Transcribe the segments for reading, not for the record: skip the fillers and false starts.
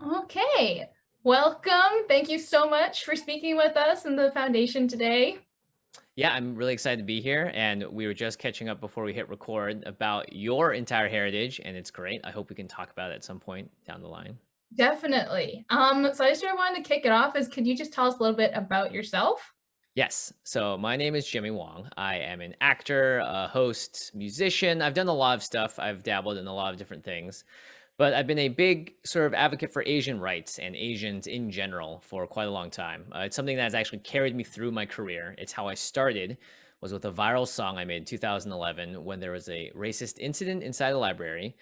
Okay, welcome. Thank you so much for speaking with us in the foundation today. Yeah, I'm really excited to be here. And we were just catching up before we hit record about your entire heritage, and it's great. I hope we can talk about it at some point down the line. Definitely. So I just sort of wanted to kick it off is could you just tell us a little bit about yourself? Yes. So my name is Jimmy Wong. I am an actor, a host, musician. I've done a lot of stuff. I've dabbled in a lot of different things, but I've been a big sort of advocate for Asian rights and Asians in general for quite a long time. It's something that has actually carried me through my career. It's how I started was with a viral song I made in 2011 when there was a racist incident inside a library.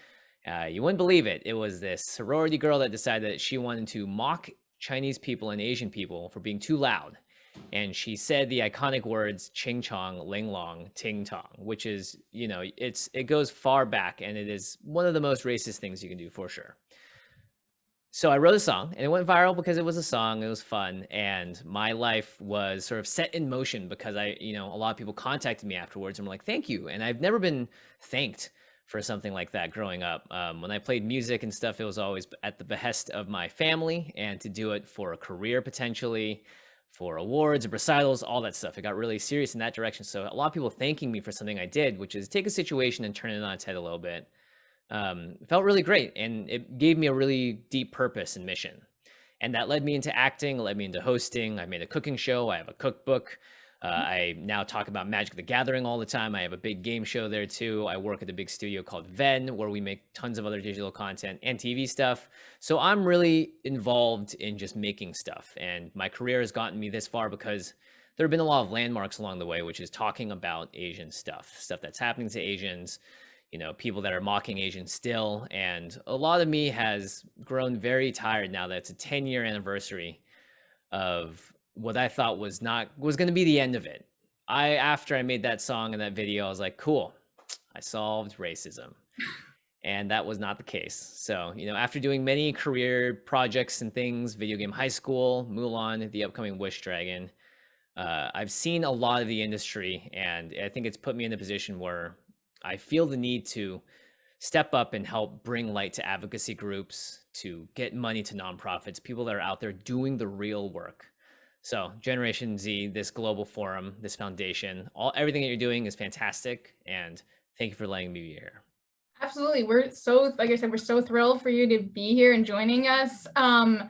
You wouldn't believe it. It was this sorority girl that decided that she wanted to mock Chinese people and Asian people for being too loud, and she said the iconic words "ching chong, ling long, ting tong," which is, it goes far back, and it is one of the most racist things you can do for sure. So I wrote a song, and it went viral because it was a song. It was fun, and my life was sort of set in motion because a lot of people contacted me afterwards and were like, "Thank you," and I've never been thanked for something like that growing up. When I played music and stuff, it was always at the behest of my family, and to do it for a career potentially, for awards, recitals, all that stuff. It got really serious in that direction. So a lot of people thanking me for something I did, which is take a situation and turn it on its head a little bit. Felt really great, and it gave me a really deep purpose and mission. And that led me into acting, led me into hosting. I made a cooking show. I have a cookbook. I now talk about Magic the Gathering all the time. I have a big game show there too. I work at a big studio called Ven, where we make tons of other digital content and TV stuff. So I'm really involved in just making stuff. And my career has gotten me this far because there have been a lot of landmarks along the way, which is talking about Asian stuff that's happening to Asians, people that are mocking Asians still. And a lot of me has grown very tired now that it's a 10-year anniversary of what I thought was going to be the end of it. After I made that song and that video, I was like, cool, I solved racism. And that was not the case. So, after doing many career projects and things, Video Game High School, Mulan, the upcoming Wish Dragon, I've seen a lot of the industry, and I think it's put me in a position where I feel the need to step up and help bring light to advocacy groups, to get money to nonprofits, people that are out there doing the real work. So Generation Z, this global forum, this foundation, everything that you're doing is fantastic. And thank you for letting me be here. Absolutely. We're so, like I said, we're so thrilled for you to be here and joining us. You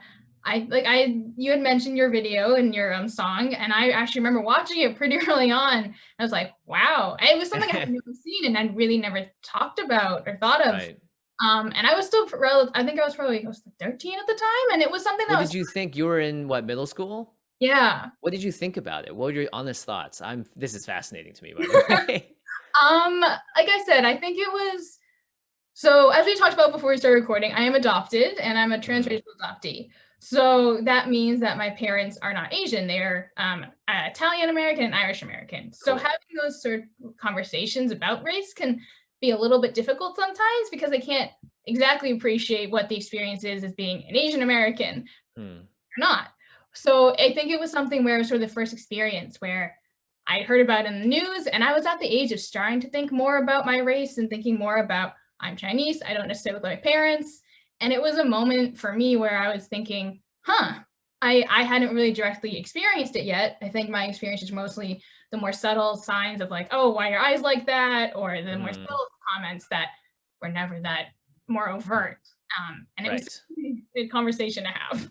had mentioned your video and your song, and I actually remember watching it pretty early on. I was like, wow, it was something I had never seen and I'd really never talked about or thought of. Right. And I was still I think I was 13 at the time, and it was something that What was, did you think? You were in what, middle school? yeah. What did you think about it? What were your honest thoughts? This is fascinating to me, by the way. Like I said, I think it was, so as we talked about before we started recording, I am adopted and I'm a transracial adoptee. So that means that my parents are not Asian. They're Italian American and Irish American. So Cool. having those sort of conversations about race can be a little bit difficult sometimes because I can't exactly appreciate what the experience is as being an Asian American or not. So I think it was something where it was sort of the first experience where I heard about it in the news, and I was at the age of starting to think more about my race and thinking more about, I'm Chinese, I don't necessarily look like my parents. And it was a moment for me where I was thinking, I hadn't really directly experienced it yet. I think my experience is mostly the more subtle signs of like, oh, why are your eyes like that? Or the more subtle comments that were never that more overt. And it was a good conversation to have.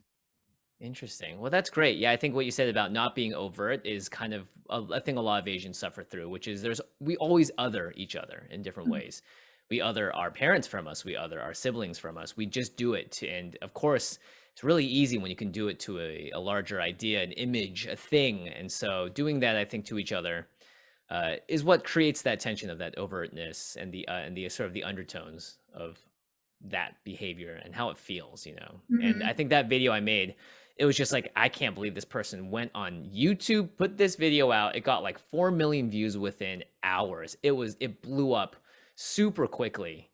Interesting. Well, that's great. Yeah, I think what you said about not being overt is kind of a thing a lot of Asians suffer through, which is we always other each other in different ways. We other our parents from us, we other our siblings from us. We just do it and of course, it's really easy when you can do it to a larger idea, an image, a thing. And so doing that, I think, to each other is what creates that tension of that overtness and the sort of the undertones of that behavior and how it feels. And I think that video I made, it was just like, I can't believe this person went on YouTube, put this video out. It got like 4 million views within hours. It blew up super quickly.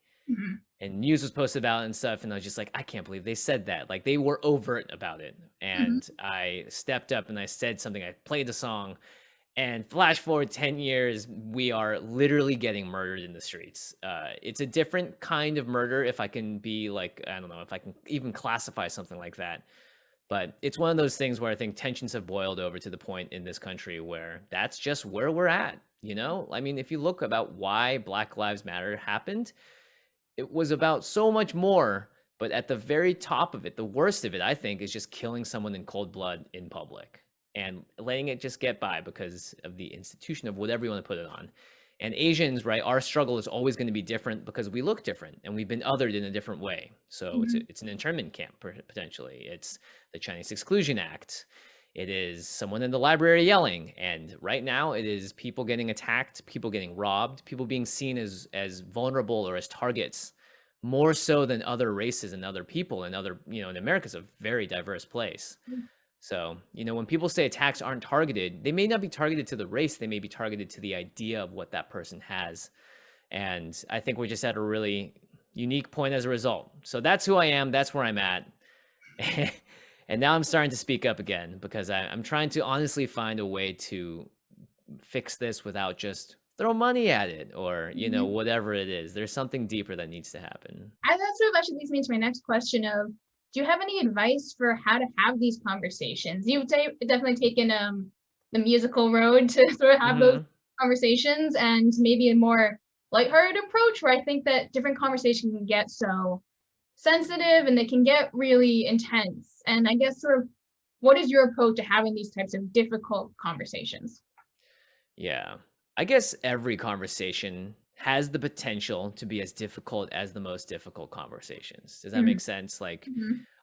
And news was posted about it and stuff. And I was just like, I can't believe they said that. Like, they were overt about it. And I stepped up and I said something. I played the song, And flash forward 10 years, we are literally getting murdered in the streets. It's a different kind of murder, if I can be like, I don't know if I can even classify something like that. But it's one of those things where I think tensions have boiled over to the point in this country where that's just where we're at. You know, I mean, if you look about why Black Lives Matter happened, it was about so much more. But at the very top of it, the worst of it, I think, is just killing someone in cold blood in public and letting it just get by because of the institution of whatever you want to put it on. And Asians, right, our struggle is always going to be different because we look different and we've been othered in a different way. So it's an internment camp, potentially. It's the Chinese Exclusion Act. It is someone in the library yelling. And right now it is people getting attacked, people getting robbed, people being seen as vulnerable or as targets, more so than other races and other people and other, you know, and America's a very diverse place. So, you know, when people say attacks aren't targeted, they may not be targeted to the race, they may be targeted to the idea of what that person has. And I think we're just at a really unique point as a result. So that's who I am, that's where I'm at. And now I'm starting to speak up again because I'm trying to honestly find a way to fix this without just throw money at it or, you know, whatever it is. There's something deeper that needs to happen. And that sort of actually leads me to my next question of, do you have any advice for how to have these conversations? You've definitely taken the musical road to sort of have those conversations, and maybe a more lighthearted approach where I think that different conversations can get so sensitive and they can get really intense. And I guess sort of, what is your approach to having these types of difficult conversations? Yeah. I guess every conversation has the potential to be as difficult as the most difficult conversations. Does that make sense? Like,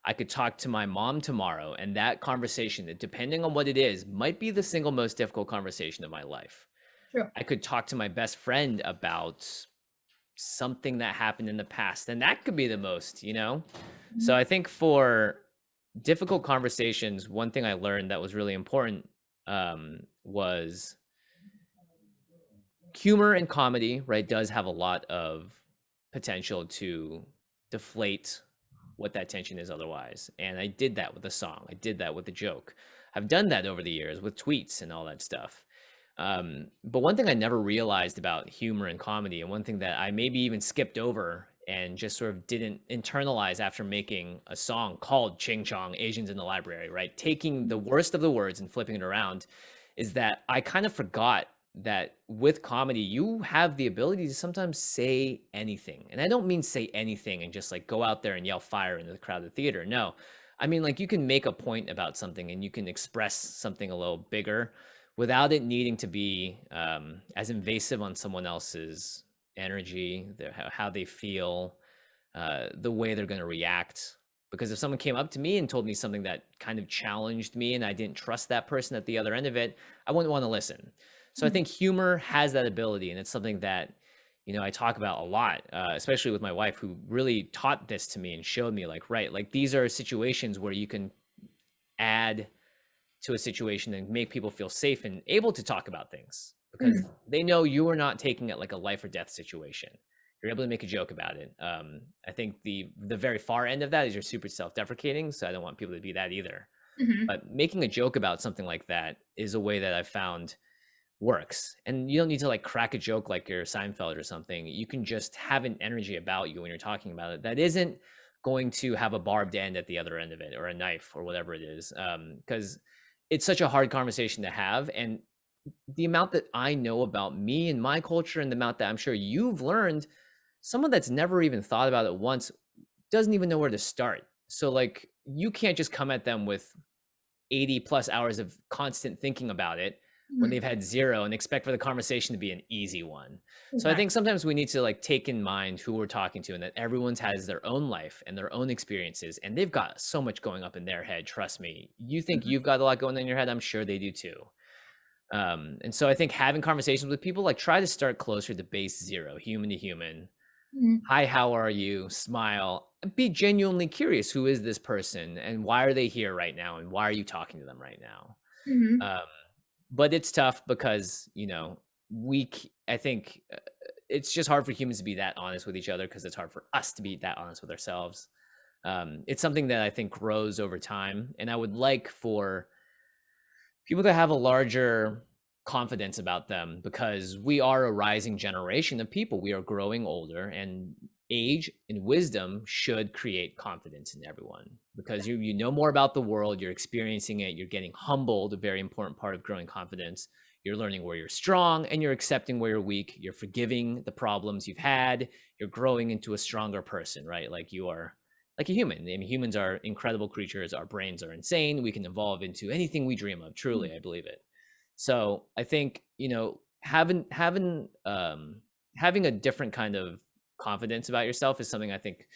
I could talk to my mom tomorrow, and that conversation, depending on what it is, might be the single most difficult conversation of my life. True. I could talk to my best friend about something that happened in the past, and that could be the most, you know? So I think for difficult conversations, one thing I learned that was really important was humor and comedy, right, does have a lot of potential to deflate what that tension is otherwise. And I did that with a song. I did that with a joke. I've done that over the years with tweets and all that stuff. But one thing I never realized about humor and comedy, and one thing that I maybe even skipped over and just sort of didn't internalize after making a song called Ching Chong, Asians in the Library, right? Taking the worst of the words and flipping it around, is that I kind of forgot that with comedy, you have the ability to sometimes say anything. And I don't mean say anything and just like go out there and yell fire into the crowded theater. No, I mean, like, you can make a point about something and you can express something a little bigger without it needing to be as invasive on someone else's energy, how they feel, the way they're going to react. Because if someone came up to me and told me something that kind of challenged me and I didn't trust that person at the other end of it, I wouldn't want to listen. So I think humor has that ability, and it's something that, you know, I talk about a lot, especially with my wife, who really taught this to me and showed me, like, right, like, these are situations where you can add to a situation and make people feel safe and able to talk about things because they know you are not taking it like a life or death situation. You're able to make a joke about it. I think the very far end of that is you're super self-deprecating, so I don't want people to be that either. But making a joke about something like that is a way that I've found works. And you don't need to like crack a joke like you're Seinfeld or something. You can just have an energy about you when you're talking about it that isn't going to have a barbed end at the other end of it, or a knife, or whatever it is. Because it's such a hard conversation to have. And the amount that I know about me and my culture, and the amount that I'm sure you've learned, someone that's never even thought about it once doesn't even know where to start. So like, you can't just come at them with 80 plus hours of constant thinking about it when they've had zero and expect for the conversation to be an easy one. So I think sometimes we need to like take in mind who we're talking to, and that everyone's has their own life and their own experiences, and they've got so much going up in their head. Trust me, you think you've got a lot going on in your head, I'm sure they do too. And so I think having conversations with people, like, try to start closer to base zero, human to human. Hi, how are you? Smile. Be genuinely curious. Who is this person, and why are they here right now, and why are you talking to them right now? But it's tough because, you know, I think it's just hard for humans to be that honest with each other, because it's hard for us to be that honest with ourselves. It's something that I think grows over time, and I would like for people to have a larger confidence about them, because we are a rising generation of people. We are growing older, and age and wisdom should create confidence in everyone, because you know more about the world, you're experiencing it, you're getting humbled, a very important part of growing confidence. You're learning where you're strong and you're accepting where you're weak. You're forgiving the problems you've had. You're growing into a stronger person, right? Like you are like a human. I mean, humans are incredible creatures. Our brains are insane. We can evolve into anything we dream of. Truly, I believe it. So I think, you know, having a different kind of confidence about yourself is something I think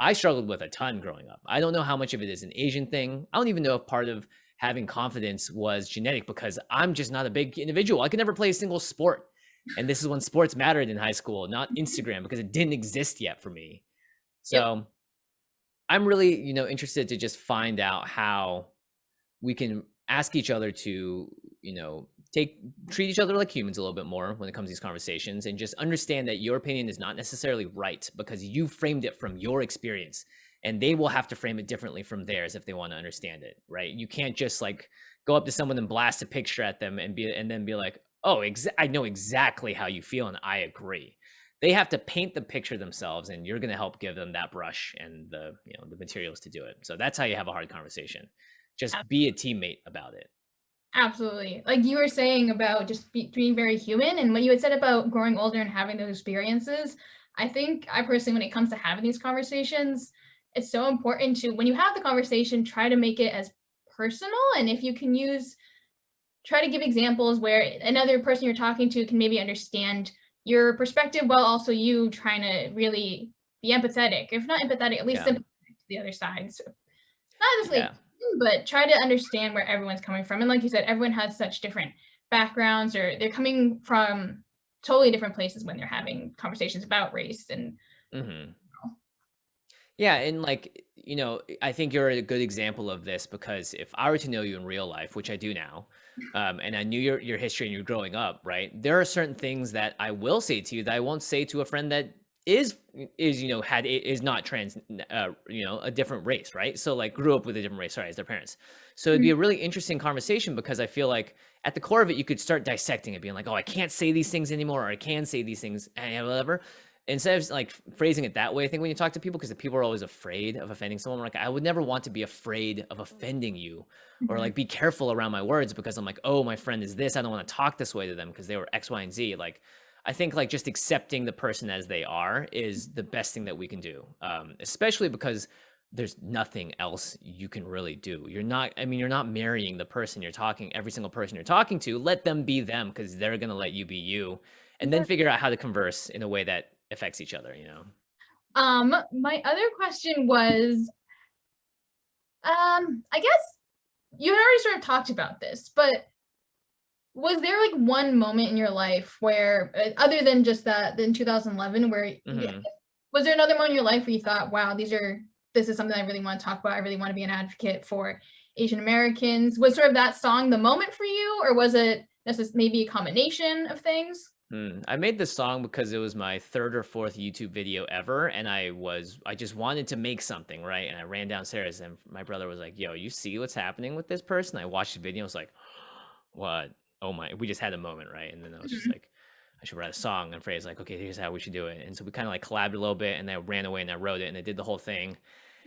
I struggled with a ton growing up. I don't know how much of it is an Asian thing. I don't even know if part of having confidence was genetic, because I'm just not a big individual. I could never play a single sport. And this is when sports mattered in high school, not Instagram, because it didn't exist yet for me. So Yep. I'm really, you know, interested to just find out how we can ask each other to, you know, treat each other like humans a little bit more when it comes to these conversations, and just understand that your opinion is not necessarily right because you framed it from your experience, and they will have to frame it differently from theirs if they want to understand it, right? You can't just like go up to someone and blast a picture at them and then be like, oh, I know exactly how you feel and I agree. They have to paint the picture themselves, and you're going to help give them that brush and the, you know, the materials to do it. So that's how you have a hard conversation. Just be a teammate about it. Absolutely. Like you were saying about just being very human, and what you had said about growing older and having those experiences, I think I personally, when it comes to having these conversations, it's so important to, when you have the conversation, try to make it as personal. And if you can try to give examples where another person you're talking to can maybe understand your perspective, while also you trying to really be empathetic. If not empathetic, at least Yeah. sympathetic to the other side. So not just like, Yeah. but try to understand where everyone's coming from. And like you said, everyone has such different backgrounds, or they're coming from totally different places when they're having conversations about race. And Mm-hmm. Yeah, and like, you know, I think you're a good example of this, because if I were to know you in real life, which I do now, and I knew your history and you're growing up, right? There are certain things that I will say to you that I won't say to a friend that is you know is not trans, you know, a different race, right? So like grew up with a different race, sorry, as their parents. So it'd be a really interesting conversation, because I feel like at the core of it, you could start dissecting it, being like, oh, I can't say these things anymore, or I can say these things, and whatever. Instead of like phrasing it that way, I think when you talk to people, because the people are always afraid of offending someone, like I would never want to be afraid of offending you, or like be careful around my words, because I'm like, oh, my friend is this, I don't want to talk this way to them because they were X, Y, and Z. Like I think like just accepting the person as they are is the best thing that we can do, especially because there's nothing else you can really do. You're not, I mean, you're not marrying the person you're talking, every single person you're talking to. Let them be them, because they're going to let you be you, and then figure out how to converse in a way that affects each other, you know? My other question was, I guess you had already sort of talked about this, but was there like one moment in your life where, other than just that, in 2011, where Mm-hmm. was there another moment in your life where you thought, wow, this is something I really want to talk about. I really want to be an advocate for Asian Americans. Was sort of that song the moment for you, or was it maybe a combination of things? I made this song because it was my third or fourth YouTube video ever, and I just wanted to make something, right? And I ran downstairs, and my brother was like, "Yo, you see what's happening with this person?" I watched the video, I was like, "What? Oh my!" We just had a moment, right? And then I was just Mhm. like, "I should write a song." And Freya's like, "Okay, here's how we should do it." And so we kind of like collabed a little bit, and I ran away and I wrote it, and I did the whole thing.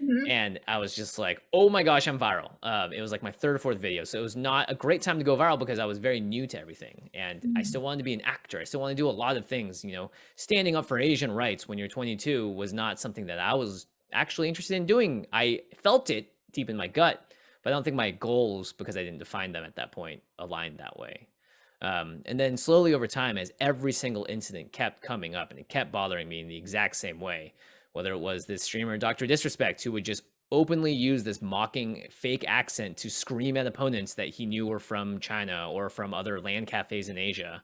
Mhm. And I was just like, oh my gosh, I'm viral. It was like my third or fourth video. So it was not a great time to go viral, because I was very new to everything. And I Mhm. still wanted to be an actor. I still want to do a lot of things. You know, standing up for Asian rights when you're 22 was not something that I was actually interested in doing. I felt it deep in my gut, but I don't think my goals, because I didn't define them at that point, aligned that way. And then slowly over time, as every single incident kept coming up and it kept bothering me in the exact same way, whether it was this streamer, Dr. Disrespect, who would just openly use this mocking fake accent to scream at opponents that he knew were from China or from other land cafes in Asia.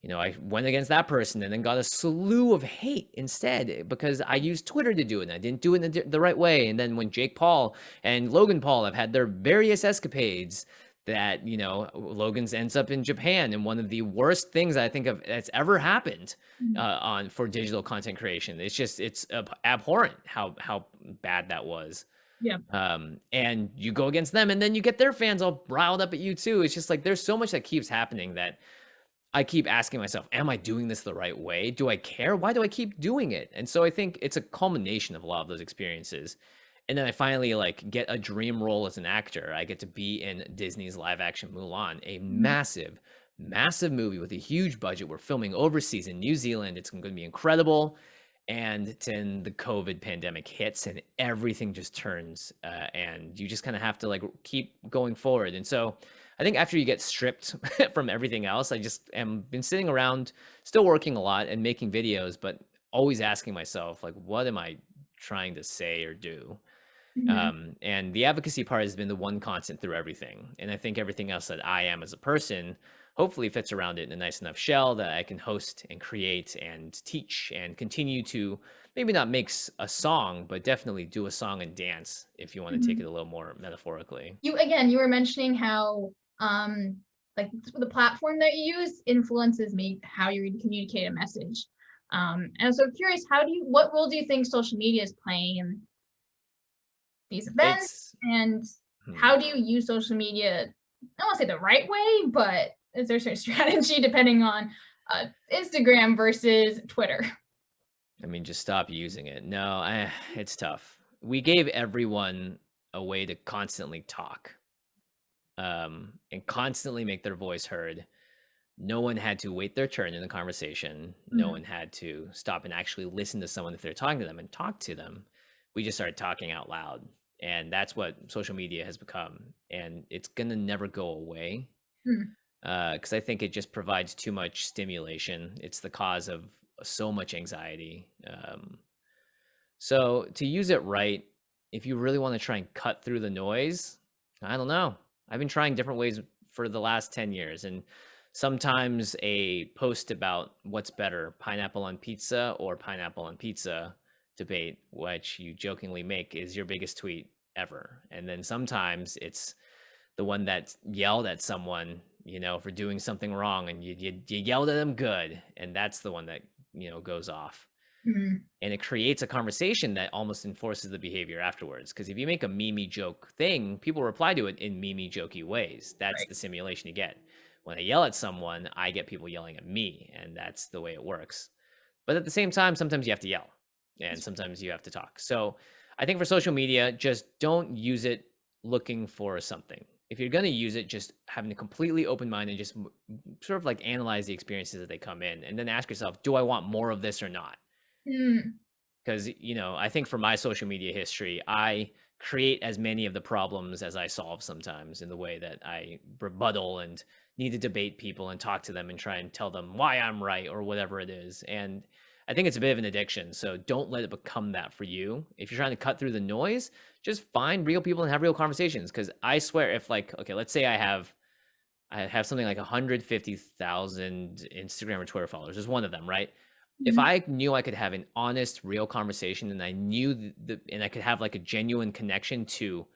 You know, I went against that person and then got a slew of hate instead, because I used Twitter to do it and I didn't do it in the right way. And then when Jake Paul and Logan Paul have had their various escapades, that, you know, Logan's ends up in Japan, and one of the worst things I think of that's ever happened Mhm. on for digital content creation. It's just, it's abhorrent how bad that was. Yeah. And you go against them, and then you get their fans all riled up at you too. It's just like there's so much that keeps happening that I keep asking myself, am I doing this the right way? Do I care? Why do I keep doing it? And so I think it's a culmination of a lot of those experiences. And then I finally like get a dream role as an actor. I get to be in Disney's live action Mulan, a Mhm. massive, massive movie with a huge budget. We're filming overseas in New Zealand. It's going to be incredible. And then the COVID pandemic hits and everything just turns, and you just kind of have to like keep going forward. And so I think after you get stripped from everything else, I just am been sitting around, still working a lot and making videos, but always asking myself, like, what am I trying to say or do? Mhm. And the advocacy part has been the one constant through everything. And I think everything else that I am as a person hopefully fits around it in a nice enough shell that I can host and create and teach and continue to maybe not make a song, but definitely do a song and dance if you want to take Mhm. it a little more metaphorically. You were mentioning how like the platform that you use influences me how you communicate a message. And so I'm curious, what role do you think social media is playing in these events, It's, and hmm, how do you use social media? I don't want to say the right way, but is there a certain strategy depending on Instagram versus Twitter? I mean, just stop using it. No, it's tough. We gave everyone a way to constantly talk, and constantly make their voice heard. No one had to wait their turn in the conversation. No Mhm. one had to stop and actually listen to someone if they're talking to them and talk to them. We just started talking out loud. And that's what social media has become. And it's going to never go away, Mhm. because I think it just provides too much stimulation. It's the cause of so much anxiety. So to use it right, if you really want to try and cut through the noise, I don't know. I've been trying different ways for the last 10 years. And sometimes a post about what's better, pineapple on pizza or pineapple on pizza debate, which you jokingly make, is your biggest tweet ever. And then sometimes it's the one that yelled at someone, for doing something wrong, and you yelled at them good. And that's the one that, goes off, Mhm. and it creates a conversation that almost enforces the behavior afterwards. Because if you make a meme joke thing, people reply to it in meme jokey ways. That's Right. the simulation you get. When I yell at someone, I get people yelling at me, and that's the way it works. But at the same time, sometimes you have to yell, and sometimes you have to talk. So I think for social media, just don't use it looking for something. If you're going to use it, just having a completely open mind and just sort of like analyze the experiences as they come in, and then ask yourself, do I want more of this or not? Mm. Because I think for my social media history, I create as many of the problems as I solve sometimes, in the way that I rebuttal and need to debate people and talk to them and try and tell them why I'm right or whatever it is. And I think it's a bit of an addiction, so don't let it become that for you. If you're trying to cut through the noise, just find real people and have real conversations. Because I swear, if like, okay, let's say I have something like 150,000 Instagram or Twitter followers. There's one of them, right? If Mhm. I knew I could have an honest, real conversation, and I knew and I could have like a genuine connection to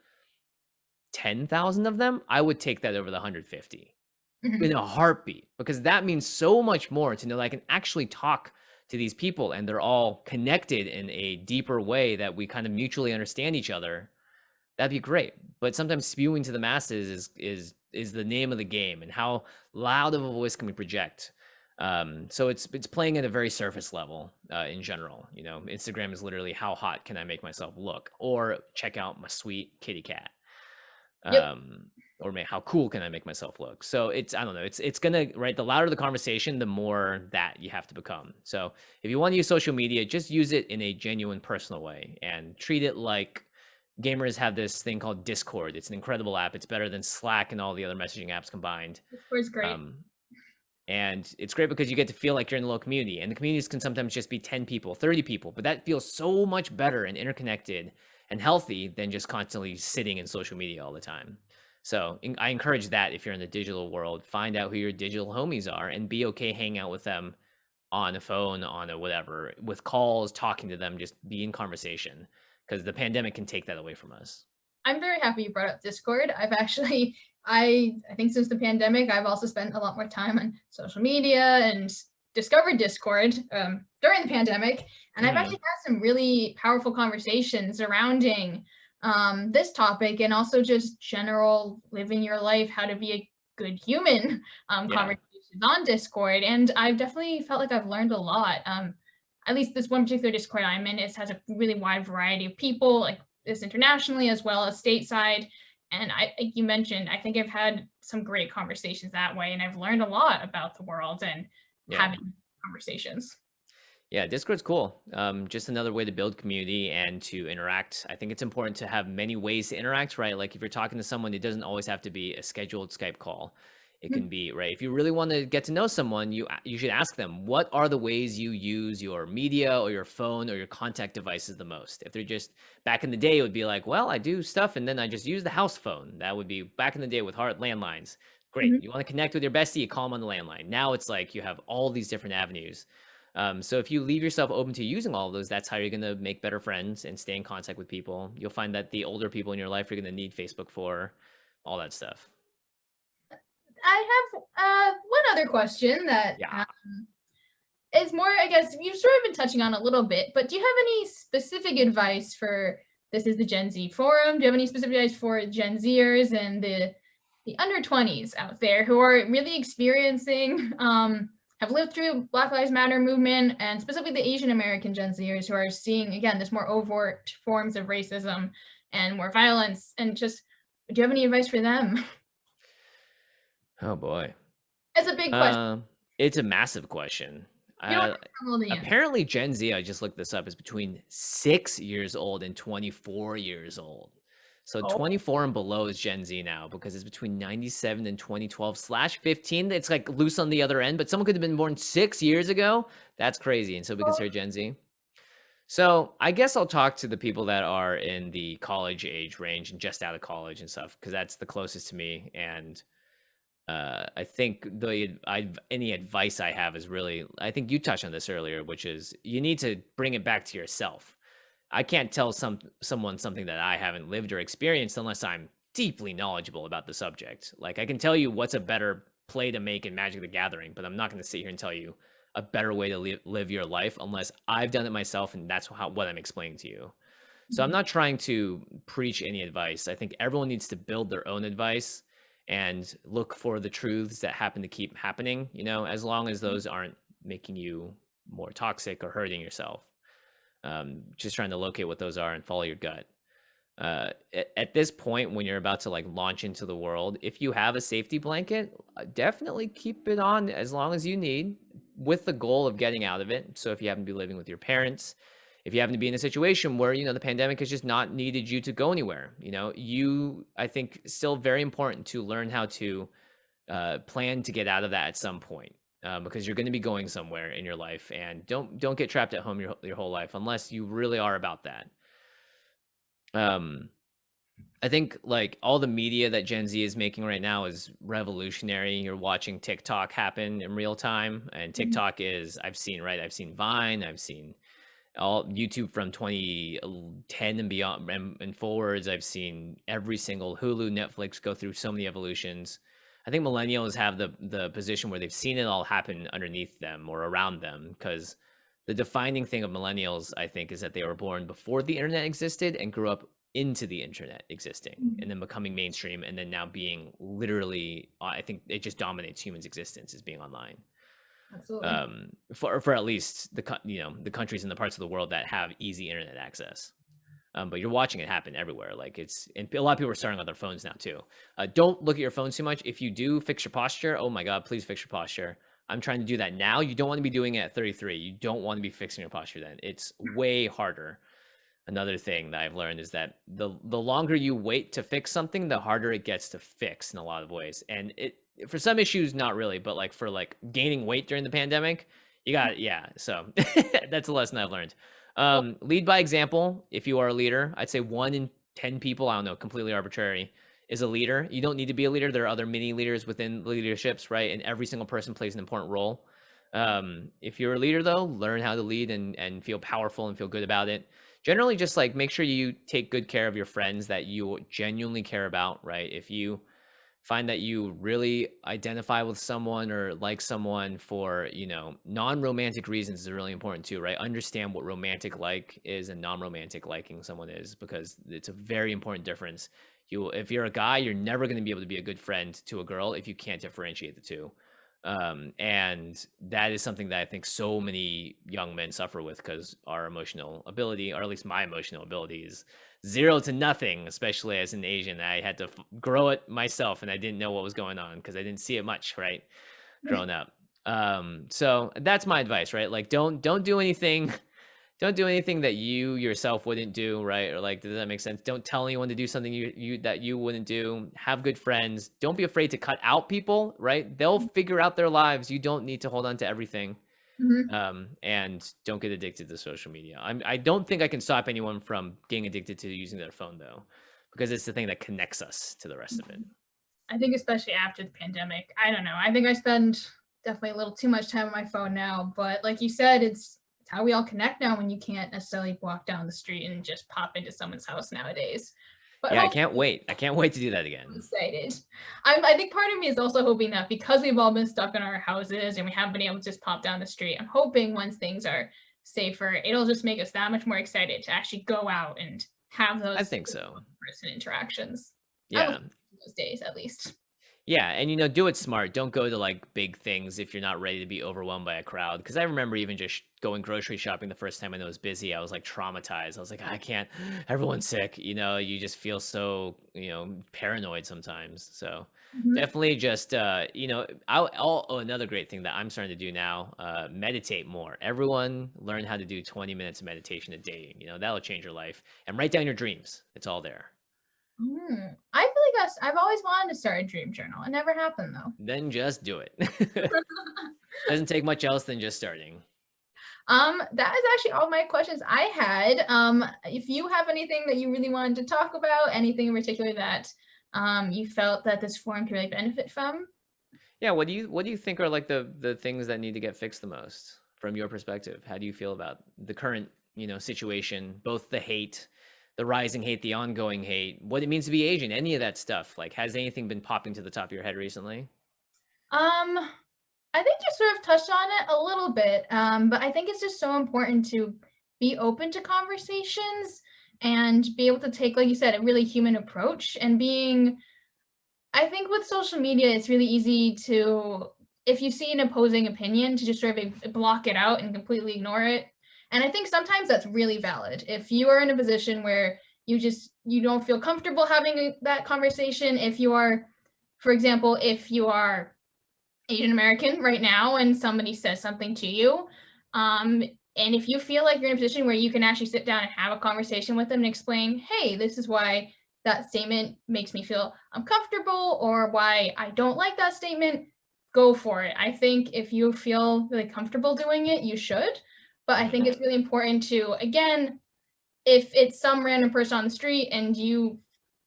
10,000 of them, I would take that over the 150 in Mhm. a heartbeat, because that means so much more to know that I can actually talk to these people and they're all connected in a deeper way, that we kind of mutually understand each other. That'd be great. But sometimes spewing to the masses is the name of the game, and how loud of a voice can we project? So it's playing at a very surface level, in general. Instagram is literally how hot can I make myself look, or check out my sweet kitty cat. Yep. Um, or how cool can I make myself look? So I don't know. It's gonna, right. The louder the conversation, the more that you have to become. So if you want to use social media, just use it in a genuine, personal way, and treat it like gamers have this thing called Discord. It's an incredible app. It's better than Slack and all the other messaging apps combined. Discord's great. Um, and it's great because you get to feel like you're in a little community. And the communities can sometimes just be 10 people, 30 people, but that feels so much better and interconnected and healthy than just constantly sitting in social media all the time. So I encourage that. If you're in the digital world, find out who your digital homies are and be okay hanging out with them on a phone, on a whatever, with calls, talking to them, just be in conversation, because the pandemic can take that away from us. I'm very happy you brought up Discord. I've actually, I think since the pandemic, I've also spent a lot more time on social media and discovered Discord during the pandemic. And I've actually Hmm. had some really powerful conversations surrounding this topic, and also just general living your life, how to be a good human conversations on Discord. And I've definitely felt like I've learned a lot. At least this one particular Discord I'm in, it has a really wide variety of people, like this internationally as well as stateside. And like you mentioned, I think I've had some great conversations that way, and I've learned a lot about the world and having conversations. Yeah, Discord's cool. Just another way to build community and to interact. I think it's important to have many ways to interact, right? Like if you're talking to someone, it doesn't always have to be a scheduled Skype call. It can be, right? If you really want to get to know someone, you should ask them, what are the ways you use your media or your phone or your contact devices the most? If they're just back in the day, it would be like, well, I do stuff and then I just use the house phone. That would be back in the day with hard landlines. Great. You want to connect with your bestie, you call them on the landline. Now it's like you have all these different avenues. So if you leave yourself open to using all of those, that's how you're going to make better friends and stay in contact with people. You'll find that the older people in your life, you're going to need Facebook for all that stuff. I have one other question that is more, I guess, you've sort of been touching on a little bit, but do you have any specific advice for, this is the Gen Z forum, do you have any specific advice for Gen Zers and the under 20s out there who are really experiencing, have lived through Black Lives Matter movement, and specifically the Asian American Gen Zers who are seeing, again, this more overt forms of racism and more violence, and just, do you have any advice for them? Oh boy. It's a big question. It's a massive question. Apparently Gen Z, I just looked this up, is between 6 years old and 24 years old. So 24 and below is Gen Z now, because it's between 97 and 2012/15. It's like loose on the other end, but someone could have been born 6 years ago. That's crazy. And so we consider Gen Z. So I guess I'll talk to the people that are in the college age range and just out of college and stuff, because that's the closest to me. And I think any advice I have is really, I think you touched on this earlier, which is you need to bring it back to yourself. I can't tell someone something that I haven't lived or experienced unless I'm deeply knowledgeable about the subject. Like I can tell you what's a better play to make in Magic the Gathering, but I'm not going to sit here and tell you a better way to live your life unless I've done it myself, and that's what I'm explaining to you. So I'm not trying to preach any advice. I think everyone needs to build their own advice and look for the truths that happen to keep happening, as long as those aren't making you more toxic or hurting yourself. Just trying to locate what those are and follow your gut. At this point, when you're about to launch into the world, if you have a safety blanket, definitely keep it on as long as you need, with the goal of getting out of it. So if you happen to be living with your parents, if you happen to be in a situation where, the pandemic has just not needed you to go anywhere, I think still very important to learn how to plan to get out of that at some point, because you're going to be going somewhere in your life, and don't get trapped at home your whole life unless you really are about that. I think all the media that Gen Z is making right now is revolutionary. You're watching TikTok happen in real time, and TikTok is, I've seen Vine, I've seen all YouTube from 2010 and beyond and forwards. I've seen every single Hulu, Netflix go through so many evolutions. I think millennials have the position where they've seen it all happen underneath them or around them, because the defining thing of millennials, I think, is that they were born before the internet existed and grew up into the internet existing and then becoming mainstream, and then now being literally, I think it just dominates humans' existence as being online. Absolutely. For at least the countries and the parts of the world that have easy internet access. But you're watching it happen everywhere. And a lot of people are starting on their phones now too. Don't look at your phones too much. If you do, fix your posture. Oh my God, please fix your posture. I'm trying to do that now. You don't want to be doing it at 33. You don't want to be fixing your posture then. It's way harder. Another thing that I've learned is that the longer you wait to fix something, the harder it gets to fix in a lot of ways. And for some issues, not really, but for gaining weight during the pandemic, so that's a lesson I've learned. Lead by example. If you are a leader, I'd say 1 in 10 people, I don't know, completely arbitrary, is a leader. You don't need to be a leader. There are other mini leaders within leaderships, right? And every single person plays an important role. If you're a leader though, learn how to lead and feel powerful and feel good about it. Generally, just make sure you take good care of your friends that you genuinely care about, right? If you find that you really identify with someone or like someone for, non-romantic reasons is really important too, right? Understand what romantic like is and non-romantic liking someone is, because it's a very important difference. If you're a guy, you're never going to be able to be a good friend to a girl if you can't differentiate the two. And that is something that I think so many young men suffer with, because our emotional ability, or at least my emotional ability, is 0 to nothing, especially as an Asian. I had to grow it myself, and I didn't know what was going on because I didn't see it much, right, growing up. So that's my advice, right? Like, don't do anything. Don't do anything that you yourself wouldn't do, right? Or like, does that make sense? Don't tell anyone to do something you wouldn't do. Have good friends. Don't be afraid to cut out people, right? They'll figure out their lives. You don't need to hold on to everything. Mm-hmm. And don't get addicted to social media. I don't think I can stop anyone from getting addicted to using their phone, though, because it's the thing that connects us to the rest of it. I think especially after the pandemic, I don't know. I think I spend definitely a little too much time on my phone now, but like you said, it's how we all connect now when you can't necessarily walk down the street and just pop into someone's house nowadays. But Yeah, I can't wait. I can't wait to do that again. I'm excited. I think part of me is also hoping that because we've all been stuck in our houses and we haven't been able to just pop down the street, I'm hoping once things are safer, it'll just make us that much more excited to actually go out and have those I think so. person interactions. Yeah. Those days at least. Yeah, and do it smart. Don't go to like big things if you're not ready to be overwhelmed by a crowd. Because I remember even just going grocery shopping the first time I know it was busy, I was like traumatized. I was like, I can't. Everyone's sick. You just feel so paranoid sometimes. So definitely just another great thing that I'm starting to do now, meditate more. Everyone learn how to do 20 minutes of meditation a day. That'll change your life. And write down your dreams. It's all there. I feel like I've always wanted to start a dream journal. It never happened though. Then just do it. Doesn't take much else than just starting. That is actually all my questions I had. If you have anything that you really wanted to talk about, anything in particular that you felt that this forum could really benefit from? Yeah, what do you think are like the things that need to get fixed the most from your perspective? How do you feel about the current, situation, both the hate, the rising hate, the ongoing hate, what it means to be Asian, any of that stuff? Like, has anything been popping to the top of your head recently? I think you sort of touched on it a little bit, but I think it's just so important to be open to conversations and be able to take, like you said, a really human approach. And I think with social media, it's really easy to, if you see an opposing opinion, to just sort of block it out and completely ignore it. And I think sometimes that's really valid. If you are in a position where you don't feel comfortable having that conversation, if you are, for example, if you are Asian American right now and somebody says something to you, and if you feel like you're in a position where you can actually sit down and have a conversation with them and explain, hey, this is why that statement makes me feel uncomfortable, or why I don't like that statement, go for it. I think if you feel really comfortable doing it, you should. But I think it's really important to, again, if it's some random person on the street and you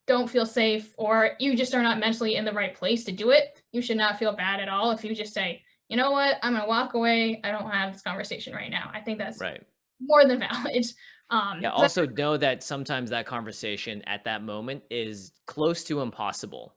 don't feel safe, or you just are not mentally in the right place to do it, you should not feel bad at all if you just say, you know what, I'm gonna walk away. I don't want to have this conversation right now. I think that's right. More than valid. Yeah, also know that sometimes that conversation at that moment is close to impossible,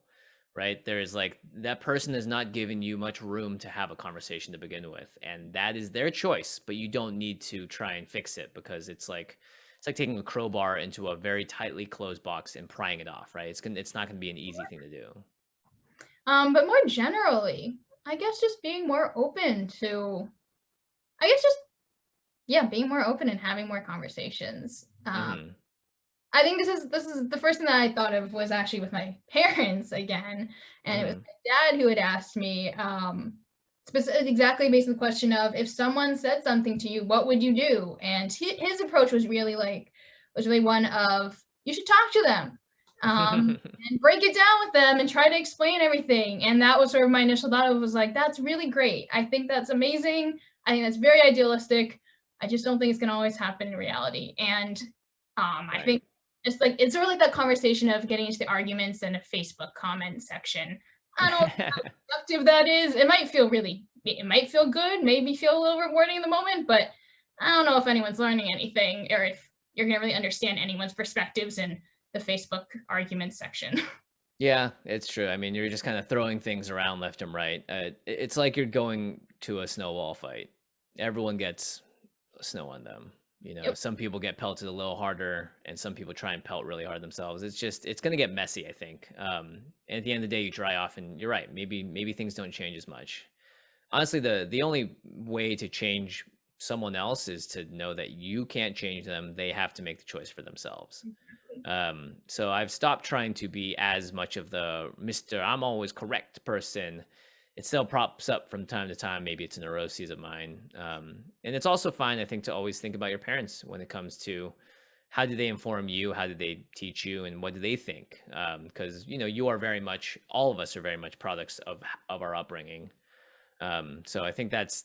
right? There's like, that person has not given you much room to have a conversation to begin with, and that is their choice, but you don't need to try and fix it, because it's like taking a crowbar into a very tightly closed box and prying it off, right? It's not going to be an easy thing to do. But more generally, I guess just being more open to, being more open and having more conversations. I think this is the first thing that I thought of was actually with my parents again, and it was my dad who had asked me exactly based on the question of, if someone said something to you, what would you do? And his approach was really one of, you should talk to them, and break it down with them and try to explain everything. And that was sort of my initial thought. It was like, that's really great. I think that's amazing. I think that's very idealistic. I just don't think it's going to always happen in reality. And I think it's sort of like that conversation of getting into the arguments in a Facebook comment section. I don't know how productive that is. It might feel good, maybe feel a little rewarding in the moment, but I don't know if anyone's learning anything, or if you're going to really understand anyone's perspectives in the Facebook argument section. Yeah, it's true. I mean, you're just kind of throwing things around left and right. It's like you're going to a snowball fight. Everyone gets snow on them. You know, Yep. some people get pelted a little harder, and some people try and pelt really hard themselves. It's going to get messy, I think. And at the end of the day, you dry off, and you're right. Maybe things don't change as much. Honestly, the only way to change someone else is to know that you can't change them. They have to make the choice for themselves. So I've stopped trying to be as much of the Mr. I'm always correct person. It still props up from time to time. Maybe it's a neuroses of mine. And it's also fine, I think, to always think about your parents when it comes to how did they inform you, how did they teach you, and what do they think? Because you know, you are very much, all of us are very much products of our upbringing. So I think that's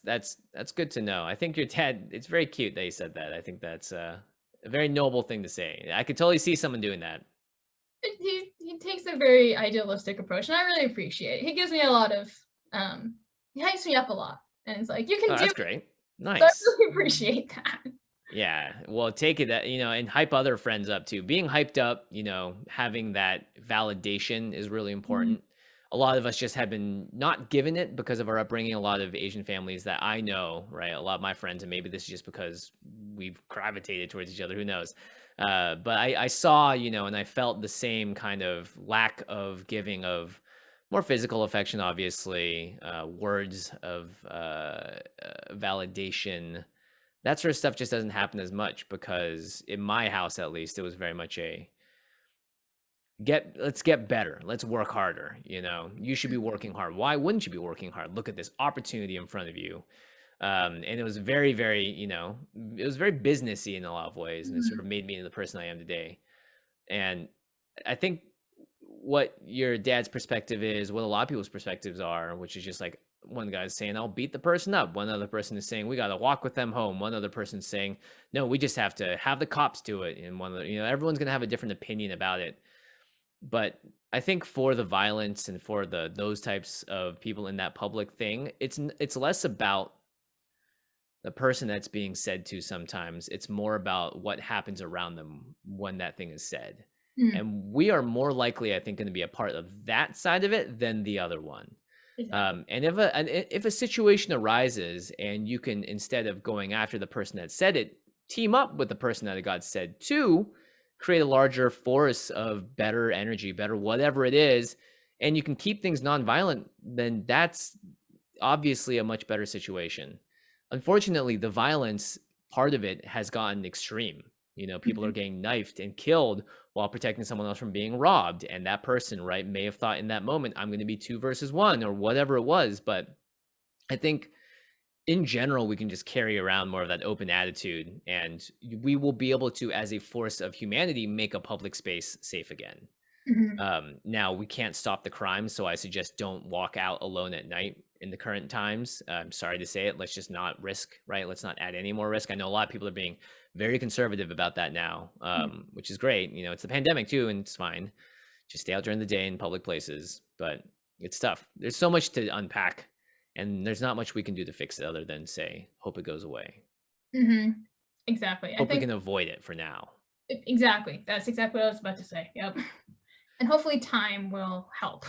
good to know. I think your dad, it's very cute that he said that. I think that's a very noble thing to say. I could totally see someone doing that. He takes a very idealistic approach, and I really appreciate it. He gives me a lot of he hypes me up a lot, and it's like, you can Oh, do that's it. great. So I Nice. really appreciate that. Yeah. Well, take it that, you know, and hype other friends up too. Being hyped up, you know, having that validation is really Mhm. important. A lot of us just have been not given it because of our upbringing. A lot of Asian families that I know, right? A lot of my friends, and maybe this is just because we've gravitated towards each other, who knows? But I saw, you know, and I felt the same kind of lack of giving of more physical affection, obviously, words of validation, that sort of stuff just doesn't happen as much because in my house, at least, it was very much a let's get better. Let's work harder. You know, you should be working hard. Why wouldn't you be working hard? Look at this opportunity in front of you. And it was very, very, you know, it was very businessy in a lot of ways. And it sort Mhm. of made me into the person I am today. And I think what your dad's perspective is, what a lot of people's perspectives are, which is just like one guy's saying, I'll beat the person up. One other person is saying, we got to walk with them home. One other person's saying, no, we just have to have the cops do it. And one of the, you know, everyone's going to have a different opinion about it. But I think for the violence and for those types of people in that public thing, it's less about the person that's being said to sometimes. It's more about what happens around them when that thing is said. Mhm. And we are more likely, I think, going to be a part of that side of it than the other one. Exactly. And if a situation arises and you can, instead of going after the person that said it, team up with the person that it got said to, create a larger force of better energy, better whatever it is, and you can keep things nonviolent, then that's obviously a much better situation. Unfortunately, the violence part of it has gotten extreme. You know, people are Mhm. getting knifed and killed while protecting someone else from being robbed. And that person, right, may have thought in that moment, I'm going to be 2 versus 1 or whatever it was. But I think in general, we can just carry around more of that open attitude and we will be able to, as a force of humanity, make a public space safe again. Mhm. Now we can't stop the crime, so I suggest don't walk out alone at night in the current times. I'm sorry to say it. Let's just not risk, right? Let's not add any more risk. I know a lot of people are being very conservative about that now, Mhm. which is great. You know, it's the pandemic too, and it's fine. Just stay out during the day in public places, but it's tough. There's so much to unpack, and there's not much we can do to fix it other than say, hope it goes away. Mhm. Exactly. I Hope we think can avoid it for now. exactly. That's exactly what I was about to say. Yep. And hopefully time will help.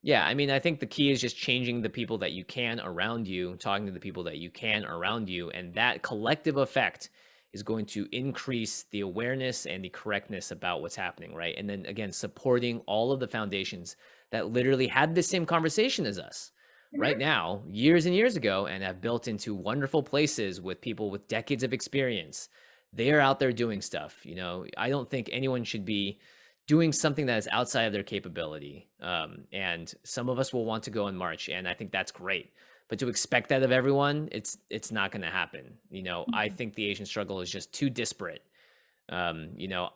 Yeah, I mean, I think the key is just changing the people that you can around you, talking to the people that you can around you, and that collective effect is going to increase the awareness and the correctness about what's happening, right? And then again, supporting all of the foundations that literally had the same conversation as us right Mhm. now, years and years ago, and have built into wonderful places with people with decades of experience. They are out there doing stuff. You know, I don't think anyone should be doing something that is outside of their capability. And some of us will want to go and march, and I think that's great. But to expect that of everyone, it's not going to happen. You know, I Mhm. think the Asian struggle is just too disparate. You know,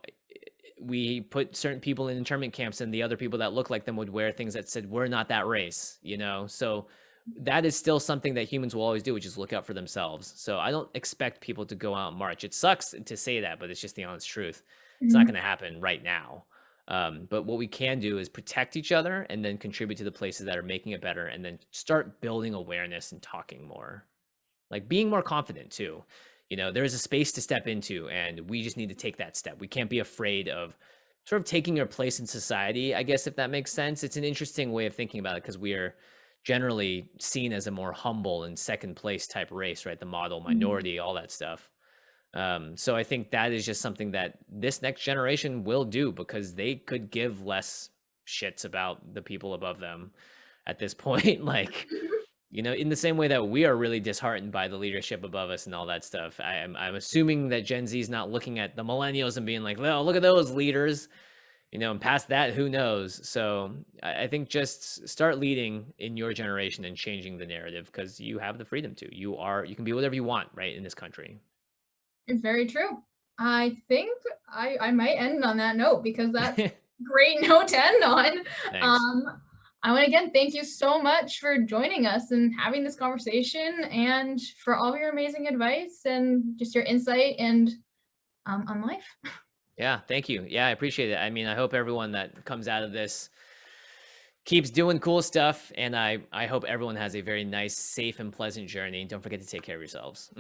we put certain people in internment camps, and the other people that look like them would wear things that said "We're not that race." You know, so that is still something that humans will always do, which is look out for themselves. So I don't expect people to go out and march. It sucks to say that, but it's just the honest truth. It's not Mhm. going to happen right now. But what we can do is protect each other and then contribute to the places that are making it better and then start building awareness and talking more, like being more confident too. You know, there is a space to step into and we just need to take that step. We can't be afraid of sort of taking your place in society, I guess, if that makes sense. It's an interesting way of thinking about it because we are generally seen as a more humble and second place type race, right? The model Mhm. minority, all that stuff. So I think that is just something that this next generation will do because they could give less shits about the people above them at this point. Like, in the same way that we are really disheartened by the leadership above us and all that stuff. I'm assuming that Gen Z is not looking at the millennials and being like, well, look at those leaders, and past that, who knows? So I think just start leading in your generation and changing the narrative because you have the freedom to. You can be whatever you want, right, in this country. It's very true. I think I might end on that note because that's a great note to end on. Thanks. I want to again thank you so much for joining us and having this conversation and for all of your amazing advice and just your insight and on life. Yeah, thank you. Yeah, I appreciate it. I mean, I hope everyone that comes out of this keeps doing cool stuff, and I hope everyone has a very nice, safe, and pleasant journey. Don't forget to take care of yourselves.